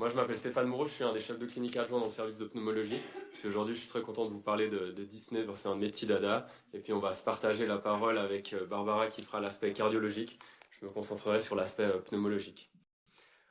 Moi, je m'appelle Stéphane Moreau, je suis un des chefs de clinique adjoints dans le service de pneumologie. Puis aujourd'hui, je suis très content de vous parler de Disney, c'est un de mes petits dada. Et puis, on va se partager la parole avec Barbara qui fera l'aspect cardiologique. Je me concentrerai sur l'aspect pneumologique.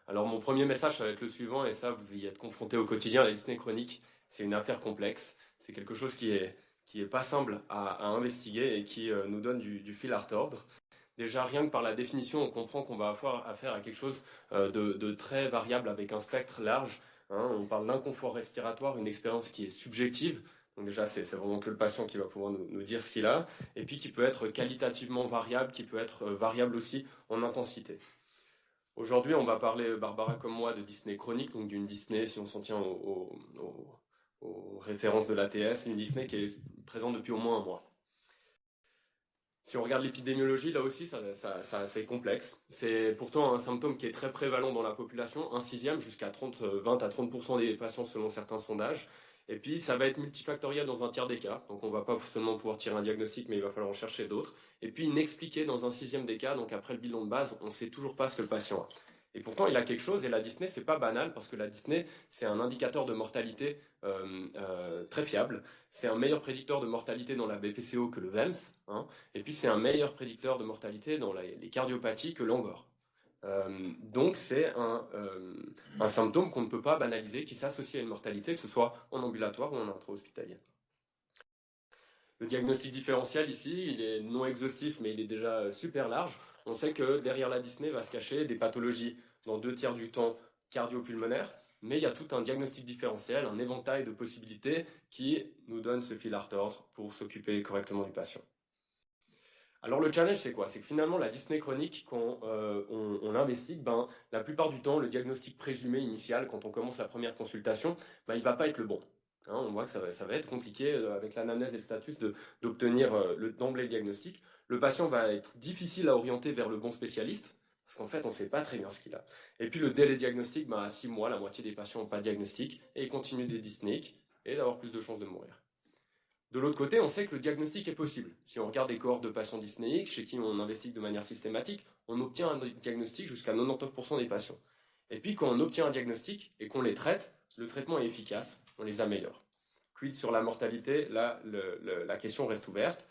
Alors, mon premier message, ça va être le suivant, et ça, vous y êtes confronté au quotidien. La dyspnée chronique, c'est une affaire complexe. C'est quelque chose qui est pas simple à investiguer et qui nous donne du fil à retordre. Déjà, rien que par la définition, on comprend qu'on va avoir affaire à quelque chose de très variable avec un spectre large. Hein. On parle d'inconfort respiratoire, une expérience qui est subjective. Donc déjà, c'est vraiment que le patient qui va pouvoir nous dire ce qu'il a. Et puis qui peut être qualitativement variable, qui peut être variable aussi en intensité. Aujourd'hui, on va parler, Barbara comme moi, de dyspnée chronique, donc d'une dyspnée, si on s'en tient aux références de l'ATS, une dyspnée qui est présente depuis au moins un mois. Si on regarde l'épidémiologie, là aussi, c'est complexe. C'est pourtant un symptôme qui est très prévalent dans la population, un sixième jusqu'à 20 à 30% des patients selon certains sondages. Et puis, ça va être multifactoriel dans un tiers des cas. Donc, on va pas seulement pouvoir tirer un diagnostic, mais il va falloir en chercher d'autres. Et puis, inexpliqué dans un sixième des cas. Donc, après le bilan de base, on ne sait toujours pas ce que le patient a. Et pourtant, il a quelque chose. Et la dyspnée, c'est pas banal parce que la dyspnée, c'est un indicateur de mortalité très fiable. C'est un meilleur prédicteur de mortalité dans la BPCO que le VEMS. Hein. Et puis, c'est un meilleur prédicteur de mortalité dans les cardiopathies que l'angor. Donc, c'est un symptôme qu'on ne peut pas banaliser, qui s'associe à une mortalité, que ce soit en ambulatoire ou en intra-hospitalier. Le diagnostic différentiel ici, il est non exhaustif, mais il est déjà super large. On sait que derrière la dyspnée va se cacher des pathologies dans 2 tiers du temps cardio-pulmonaires, mais il y a tout un diagnostic différentiel, un éventail de possibilités qui nous donne ce fil à retordre pour s'occuper correctement du patient. Alors le challenge, c'est quoi? C'est que finalement, la dyspnée chronique, quand on investigue, la plupart du temps, le diagnostic présumé initial, quand on commence la première consultation, il ne va pas être le bon. Hein, on voit que ça va être compliqué avec l'anamnèse et le status d'obtenir d'emblée le diagnostic. Le patient va être difficile à orienter vers le bon spécialiste, parce qu'en fait, on ne sait pas très bien ce qu'il a. Et puis le délai diagnostic, à 6 mois, la moitié des patients n'ont pas de diagnostic, et ils continuent des dyspnéiques, et d'avoir plus de chances de mourir. De l'autre côté, on sait que le diagnostic est possible. Si on regarde des cohortes de patients dyspnéiques, chez qui on investigue de manière systématique, on obtient un diagnostic jusqu'à 99% des patients. Et puis, quand on obtient un diagnostic et qu'on les traite, le traitement est efficace, on les améliore. Quid sur la mortalité? Là, la question reste ouverte.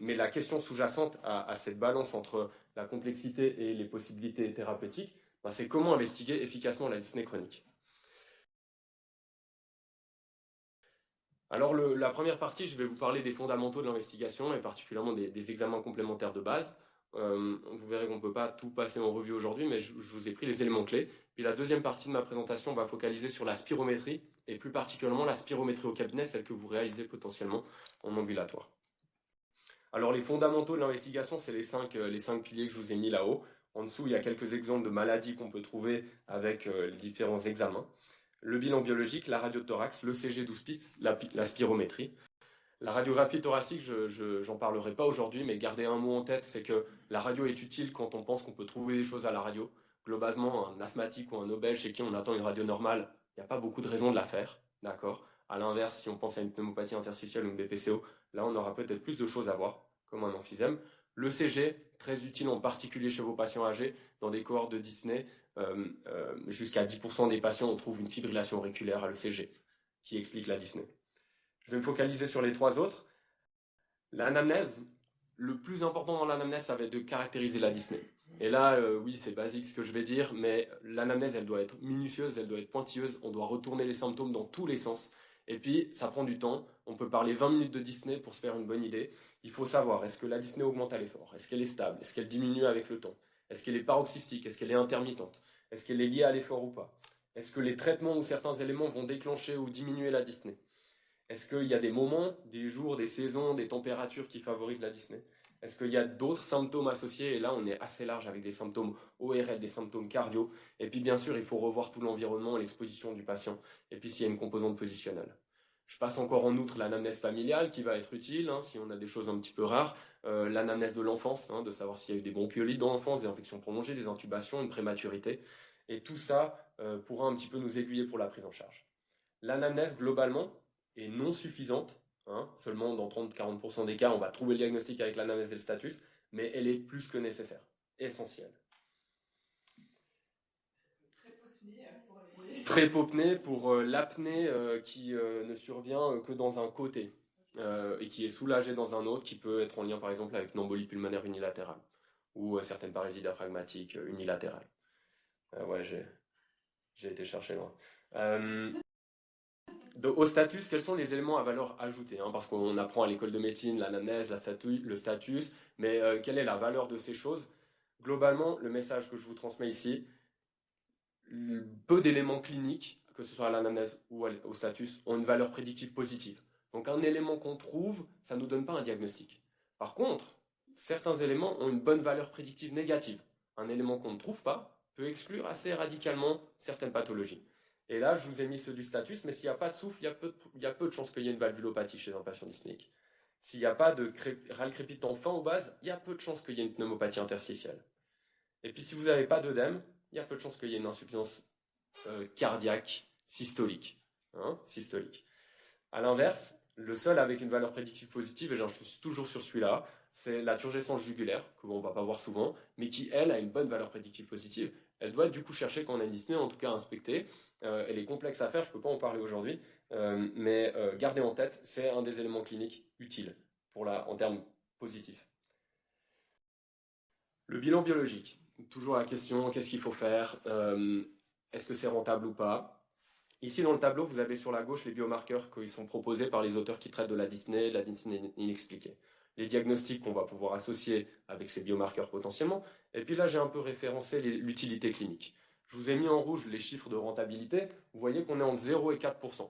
Mais la question sous-jacente à cette balance entre la complexité et les possibilités thérapeutiques, c'est comment investiguer efficacement la dyspnée chronique. Alors la première partie, je vais vous parler des fondamentaux de l'investigation et particulièrement des examens complémentaires de base. Vous verrez qu'on ne peut pas tout passer en revue aujourd'hui, mais je vous ai pris les éléments clés. Puis la deuxième partie de ma présentation va focaliser sur la spirométrie et plus particulièrement la spirométrie au cabinet, celle que vous réalisez potentiellement en ambulatoire. Alors les fondamentaux de l'investigation, c'est les cinq piliers que je vous ai mis là-haut. En dessous, il y a quelques exemples de maladies qu'on peut trouver avec les différents examens. Le bilan biologique, la radio de thorax, l'ECG 12 Spitz, la spirométrie. La radiographie thoracique, j'en parlerai pas aujourd'hui, mais gardez un mot en tête, c'est que la radio est utile quand on pense qu'on peut trouver des choses à la radio. Globalement, un asthmatique ou un obèse chez qui on attend une radio normale, il n'y a pas beaucoup de raisons de la faire, d'accord? À l'inverse, si on pense à une pneumopathie interstitielle ou une BPCO, là on aura peut-être plus de choses à voir, comme un emphysème. L'ECG, très utile en particulier chez vos patients âgés, dans des cohortes de dyspnée, jusqu'à 10% des patients, on trouve une fibrillation auriculaire à l'ECG, qui explique la dyspnée. Je vais me focaliser sur les trois autres. L'anamnèse, le plus important dans l'anamnèse, ça va être de caractériser la dyspnée. Et là, oui, c'est basique ce que je vais dire, mais l'anamnèse, elle doit être minutieuse, elle doit être pointilleuse, on doit retourner les symptômes dans tous les sens. Et puis, ça prend du temps. On peut parler 20 minutes de dyspnée pour se faire une bonne idée. Il faut savoir, est-ce que la dyspnée augmente à l'effort? Est-ce qu'elle est stable? Est-ce qu'elle diminue avec le temps? Est-ce qu'elle est paroxystique? Est-ce qu'elle est intermittente? Est-ce qu'elle est liée à l'effort ou pas? Est-ce que les traitements ou certains éléments vont déclencher ou diminuer la dyspnée? Est-ce qu'il y a des moments, des jours, des saisons, des températures qui favorisent la dyspnée? Est-ce qu'il y a d'autres symptômes associés? Et là, on est assez large avec des symptômes ORL, des symptômes cardio. Et puis, bien sûr, il faut revoir tout l'environnement et l'exposition du patient. Et puis, s'il y a une composante positionnelle. Je passe encore en outre l'anamnèse familiale qui va être utile, si on a des choses un petit peu rares. L'anamnèse de l'enfance, de savoir s'il y a eu des bronchiolites dans l'enfance, des infections prolongées, des intubations, une prématurité. Et tout ça pourra un petit peu nous aiguiller pour la prise en charge. L'anamnèse, globalement, est non suffisante. Seulement dans 30-40% des cas, on va trouver le diagnostic avec l'anamnèse et le status, mais elle est plus que nécessaire, essentielle. Très hypopnée pour l'apnée qui ne survient que dans un côté et qui est soulagée dans un autre, qui peut être en lien par exemple avec une embolie pulmonaire unilatérale ou certaines parésies diaphragmatiques unilatérales. Ouais, j'ai été chercher loin. Au status, quels sont les éléments à valeur ajoutée hein, parce qu'on apprend à l'école de médecine l'anamnèse, le status, mais quelle est la valeur de ces choses? Globalement, le message que je vous transmets ici, peu d'éléments cliniques, que ce soit à l'anamnèse ou au status, ont une valeur prédictive positive. Donc un élément qu'on trouve, ça ne nous donne pas un diagnostic. Par contre, certains éléments ont une bonne valeur prédictive négative. Un élément qu'on ne trouve pas peut exclure assez radicalement certaines pathologies. Et là, je vous ai mis ceux du status, mais s'il n'y a pas de souffle, il y a peu de chances qu'il y ait une valvulopathie chez un patient dyspnéique. S'il n'y a pas de râle crépitant fin aux bases, il y a peu de chances qu'il y ait une pneumopathie interstitielle. Et puis si vous n'avez pas d'œdème, il y a peu de chances qu'il y ait une insuffisance cardiaque systolique. Systolique. À l'inverse, le seul avec une valeur prédictive positive, et j'insiste toujours sur celui-là, c'est la turgescence jugulaire, que on ne va pas voir souvent, mais qui, elle, a une bonne valeur prédictive positive. Elle doit du coup chercher quand on a une dyspnée, en tout cas inspecter. Elle est complexe à faire, je ne peux pas en parler aujourd'hui, mais gardez en tête, c'est un des éléments cliniques utiles en termes positifs. Le bilan biologique. Toujours la question, qu'est-ce qu'il faut faire est-ce que c'est rentable ou pas? Ici, dans le tableau, vous avez sur la gauche les biomarqueurs qui sont proposés par les auteurs qui traitent de la dyspnée inexpliquée. Les diagnostics qu'on va pouvoir associer avec ces biomarqueurs potentiellement. Et puis là, j'ai un peu référencé l'utilité clinique. Je vous ai mis en rouge les chiffres de rentabilité. Vous voyez qu'on est entre 0 et 4%.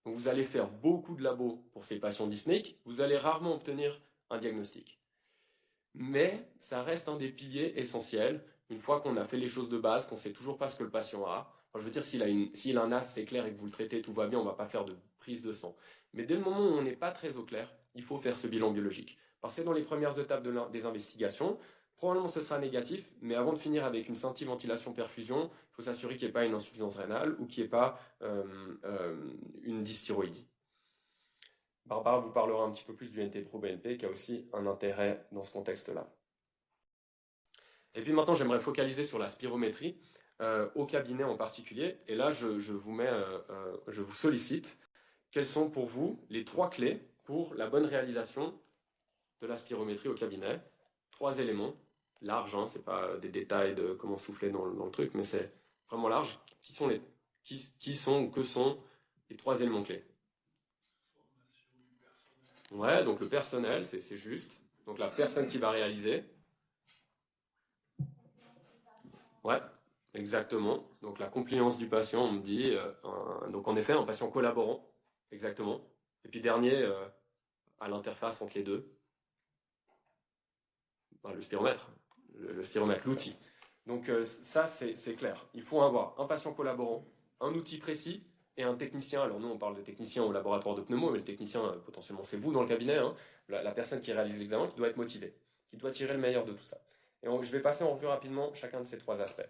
Donc vous allez faire beaucoup de labos pour ces patients dyspnéiques. Vous allez rarement obtenir un diagnostic. Mais ça reste un des piliers essentiels. Une fois qu'on a fait les choses de base, qu'on ne sait toujours pas ce que le patient a. Enfin, je veux dire, s'il a un asthme, c'est clair, et que vous le traitez, tout va bien, on ne va pas faire de prise de sang. Mais dès le moment où on n'est pas très au clair, il faut faire ce bilan biologique. Parce que dans les premières étapes des investigations, probablement ce sera négatif, mais avant de finir avec une scintiventilation-perfusion, il faut s'assurer qu'il n'y ait pas une insuffisance rénale ou qu'il n'y ait pas une dysthyroïdie. Barbara vous parlera un petit peu plus du NT-proBNP qui a aussi un intérêt dans ce contexte-là. Et puis maintenant, j'aimerais focaliser sur la spirométrie, au cabinet en particulier. Et là, je vous sollicite. Quelles sont pour vous les 3 clés pour la bonne réalisation de la spirométrie au cabinet? 3 éléments, larges, hein, c'est pas des détails de comment souffler dans le truc, mais c'est vraiment large. Que sont les 3 éléments clés? Ouais, donc le personnel, c'est juste. Donc la personne qui va réaliser. Ouais, exactement. Donc la compliance du patient, on me dit. Donc en effet, un patient collaborant. Exactement. Et puis dernier, à l'interface entre les deux, le spiromètre. Le spiromètre, l'outil. Donc ça, c'est clair. Il faut avoir un patient collaborant, un outil précis et un technicien. Alors nous, on parle de technicien au laboratoire de pneumo, mais le technicien, potentiellement, c'est vous dans le cabinet, hein, la personne qui réalise l'examen, qui doit être motivée, qui doit tirer le meilleur de tout ça. Et je vais passer en revue rapidement chacun de ces 3 aspects.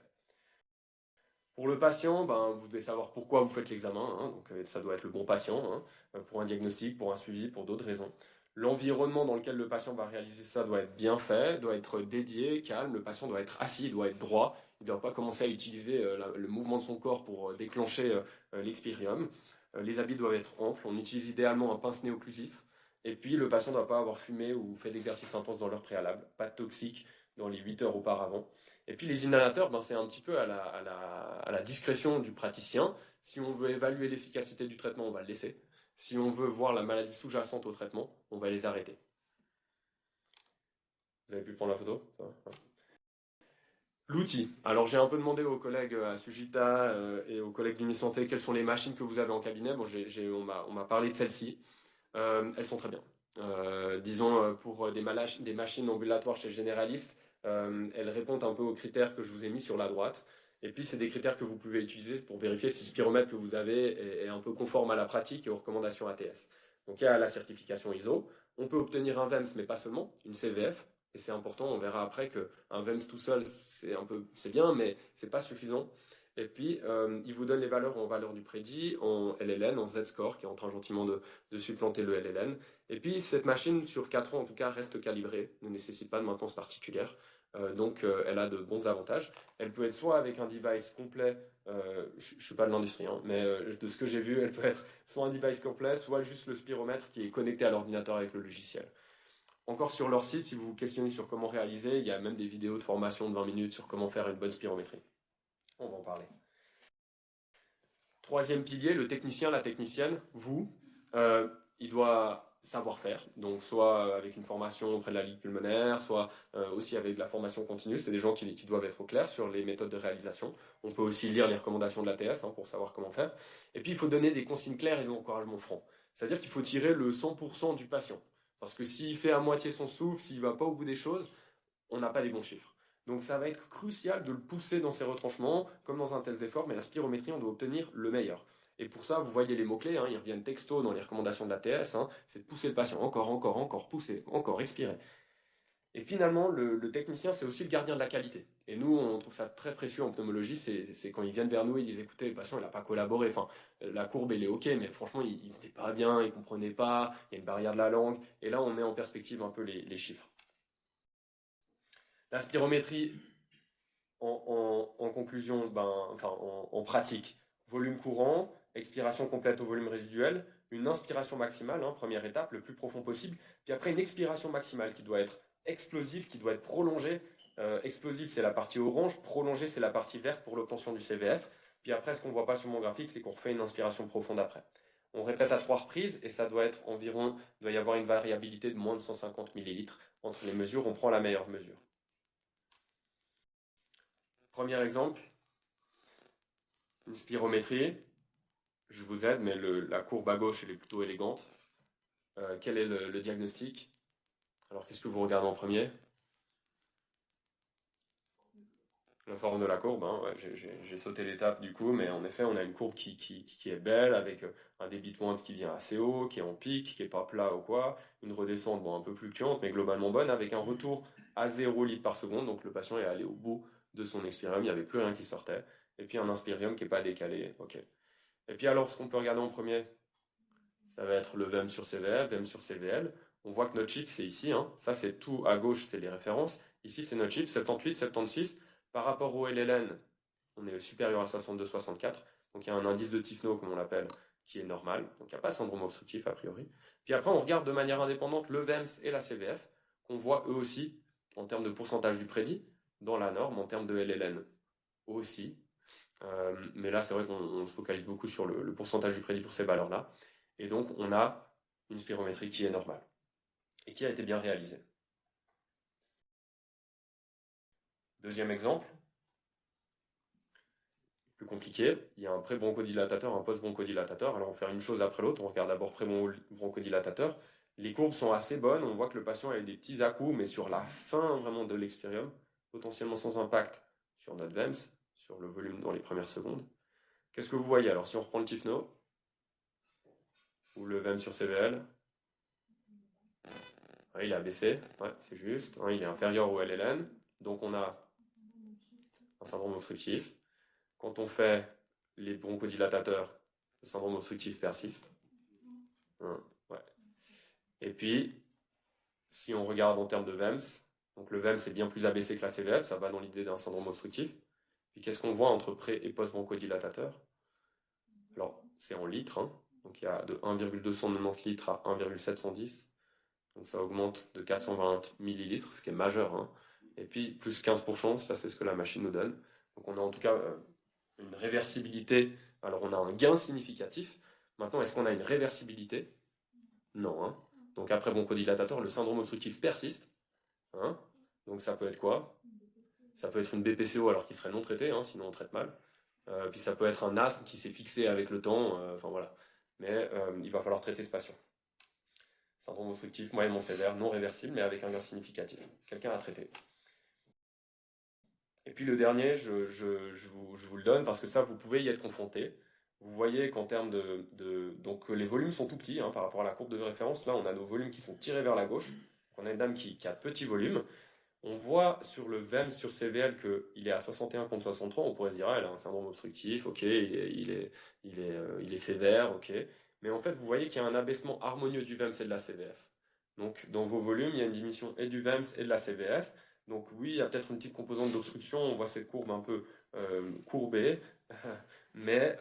Pour le patient, vous devez savoir pourquoi vous faites l'examen, hein, donc ça doit être le bon patient, hein, pour un diagnostic, pour un suivi, pour d'autres raisons. L'environnement dans lequel le patient va réaliser ça doit être bien fait, doit être dédié, calme, le patient doit être assis, doit être droit, il ne doit pas commencer à utiliser le mouvement de son corps pour déclencher l'expirium. Les habits doivent être amples, on utilise idéalement un pince-nez occlusif, et puis le patient ne doit pas avoir fumé ou fait d'exercice intense dans l'heure préalable, pas de toxique dans les 8 heures auparavant. Et puis les inhalateurs, c'est un petit peu à la discrétion du praticien. Si on veut évaluer l'efficacité du traitement, on va le laisser. Si on veut voir la maladie sous-jacente au traitement, on va les arrêter. Vous avez pu prendre la photo? L'outil. Alors j'ai un peu demandé aux collègues à Sujita et aux collègues d'Unisanté quelles sont les machines que vous avez en cabinet. Bon, on m'a parlé de celles-ci. Elles sont très bien. Disons pour des machines ambulatoires chez le généraliste, elles répondent un peu aux critères que je vous ai mis sur la droite. Et puis, c'est des critères que vous pouvez utiliser pour vérifier si le spiromètre que vous avez est un peu conforme à la pratique et aux recommandations ATS. Donc, il y a la certification ISO. On peut obtenir un VEMS, mais pas seulement, une CVF. Et c'est important, on verra après qu'un VEMS tout seul, c'est bien, mais c'est pas suffisant. Et puis, il vous donne les valeurs en valeur du prédit, en LLN, en Z-score, qui est en train gentiment de supplanter le LLN. Et puis, cette machine, sur 4 ans en tout cas, reste calibrée, ne nécessite pas de maintenance particulière. Donc, elle a de bons avantages. Elle peut être soit avec un device complet je ne suis pas de l'industrie, hein, mais de ce que j'ai vu, elle peut être soit un device complet, soit juste le spiromètre qui est connecté à l'ordinateur avec le logiciel. Encore sur leur site, si vous vous questionnez sur comment réaliser, il y a même des vidéos de formation de 20 minutes sur comment faire une bonne spirométrie. On va en parler. Troisième pilier, le technicien, la technicienne, vous, il doit savoir faire, donc soit avec une formation auprès de la ligue pulmonaire, soit aussi avec de la formation continue. C'est des gens qui doivent être au clair sur les méthodes de réalisation. On peut aussi lire les recommandations de l'ATS pour savoir comment faire. Et puis il faut donner des consignes claires et des encouragements francs. C'est-à-dire qu'il faut tirer le 100% du patient. Parce que s'il fait à moitié son souffle, s'il ne va pas au bout des choses, on n'a pas les bons chiffres. Donc ça va être crucial de le pousser dans ses retranchements, comme dans un test d'effort, mais la spirométrie, on doit obtenir le meilleur. Et pour ça, vous voyez les mots-clés, ils reviennent texto dans les recommandations de l'ATS, c'est de pousser le patient, encore, pousser, encore, expirer. Et finalement, le technicien, c'est aussi le gardien de la qualité. Et nous, on trouve ça très précieux en pneumologie, c'est quand ils viennent vers nous, ils disent, écoutez, le patient, il n'a pas collaboré, la courbe, elle est ok, mais franchement, il n'était pas bien, il ne comprenait pas, il y a une barrière de la langue, et là, on met en perspective un peu les chiffres. La spirométrie, en conclusion, en pratique, volume courant, expiration complète au volume résiduel, une inspiration maximale, première étape, le plus profond possible, puis après une expiration maximale qui doit être explosive, qui doit être prolongée. Explosive, c'est la partie orange, prolongée, c'est la partie verte pour l'obtention du CVF. Puis après, ce qu'on ne voit pas sur mon graphique, c'est qu'on refait une inspiration profonde après. On répète à 3 reprises et ça doit être environ, il doit y avoir une variabilité de moins de 150 millilitres entre les mesures. On prend la meilleure mesure. Premier exemple, une spirométrie. Je vous aide, mais la courbe à gauche, elle est plutôt élégante. Quel est le diagnostic? Alors, qu'est-ce que vous regardez en premier? La forme de la courbe, ouais, j'ai sauté l'étape du coup, mais en effet, on a une courbe qui est belle, avec un débit de pointe qui vient assez haut, qui est en pic, qui n'est pas plat ou quoi, une redescente un peu fluctuante, mais globalement bonne, avec un retour à 0 litres par seconde, donc le patient est allé au bout de son expirium, il n'y avait plus rien qui sortait, et puis un inspirium qui n'est pas décalé, ok. Et puis alors, ce qu'on peut regarder en premier, ça va être le VM sur CVF, VM sur CVL. On voit que notre chiffre, c'est ici. Ça, c'est tout à gauche, c'est les références. Ici, c'est notre chiffre, 78, 76. Par rapport au LLN, on est supérieur à 62, 64. Donc, il y a un indice de Tifno, comme on l'appelle, qui est normal. Donc, il n'y a pas de syndrome obstructif, a priori. Puis après, on regarde de manière indépendante le VEMS et la CVF, qu'on voit eux aussi, en termes de pourcentage du prédit, dans la norme, en termes de LLN aussi. Mais là, c'est vrai qu'on se focalise beaucoup sur le pourcentage du prédit pour ces valeurs-là. Et donc, on a une spirométrie qui est normale et qui a été bien réalisée. Deuxième exemple, plus compliqué, il y a un pré-bronchodilatateur, un post-bronchodilatateur. Alors, on va faire une chose après l'autre. On regarde d'abord pré-bronchodilatateur. Les courbes sont assez bonnes. On voit que le patient a eu des petits à-coups, mais sur la fin vraiment de l'expirium, potentiellement sans impact sur notre VEMS, sur le volume dans les premières secondes. Qu'est-ce que vous voyez alors si on reprend le Tifno ou le VEMS sur CVL? Il est abaissé, ouais, c'est juste. Il est inférieur au LLN. Donc on a un syndrome obstructif. Quand on fait les bronchodilatateurs, le syndrome obstructif persiste. Ouais. Et puis, si on regarde en termes de VEMS, donc le VEMS est bien plus abaissé que la CVF, ça va dans l'idée d'un syndrome obstructif. Puis qu'est-ce qu'on voit entre pré- et post-bronchodilatateur? Alors, c'est en litres. Donc il y a de 1,290 litres à 1,710. Donc ça augmente de 420 millilitres, ce qui est majeur. Et puis plus 15%, ça c'est ce que la machine nous donne. Donc on a en tout cas une réversibilité. Alors on a un gain significatif. Maintenant, est-ce qu'on a une réversibilité? Non. Donc après bronchodilatateur, le syndrome obstructif persiste. Donc ça peut être quoi? Ça peut être une BPCO alors qu'il serait non traité, sinon on traite mal. Puis ça peut être un asthme qui s'est fixé avec le temps. Voilà. Mais il va falloir traiter ce patient. Syndrome obstructif moyennement sévère, non réversible, mais avec un gain significatif. Quelqu'un à traiter. Et puis le dernier, je vous le donne parce que ça, vous pouvez y être confronté. Vous voyez qu'en termes donc les volumes sont tout petits par rapport à la courbe de référence. Là, on a nos volumes qui sont tirés vers la gauche. On a une dame qui a de petits volumes. On voit sur le VEM sur CVL qu'il est à 61 contre 63. On pourrait se dire, elle a un syndrome obstructif, ok, il est sévère, ok. Mais en fait, vous voyez qu'il y a un abaissement harmonieux du VEMS et de la CVF. Donc, dans vos volumes, il y a une diminution et du VEMS et de la CVF. Donc, oui, il y a peut-être une petite composante d'obstruction. On voit cette courbe un peu courbé, mais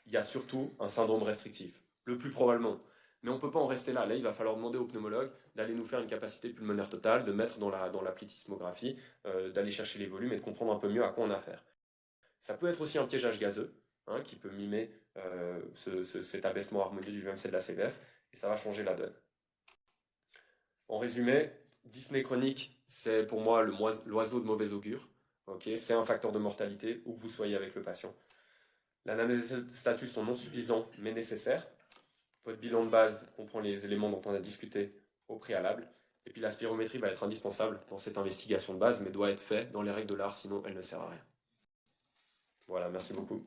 il y a surtout un syndrome restrictif, le plus probablement. Mais on ne peut pas en rester là. Là, il va falloir demander au pneumologue d'aller nous faire une capacité pulmonaire totale, de mettre dans la plethysmographie, d'aller chercher les volumes et de comprendre un peu mieux à quoi on a affaire. Ça peut être aussi un piégeage gazeux, hein, qui peut mimer cet abaissement harmonieux du VMC de la CVF, et ça va changer la donne. En résumé, dyspnée chronique, c'est pour moi l'oiseau de mauvais augure. Okay, c'est un facteur de mortalité où que vous soyez avec le patient. L'anamnèse et le statut sont non suffisants mais nécessaires. Votre bilan de base comprend les éléments dont on a discuté au préalable. Et puis la spirométrie va être indispensable dans cette investigation de base, mais doit être faite dans les règles de l'art, sinon elle ne sert à rien. Voilà, merci beaucoup.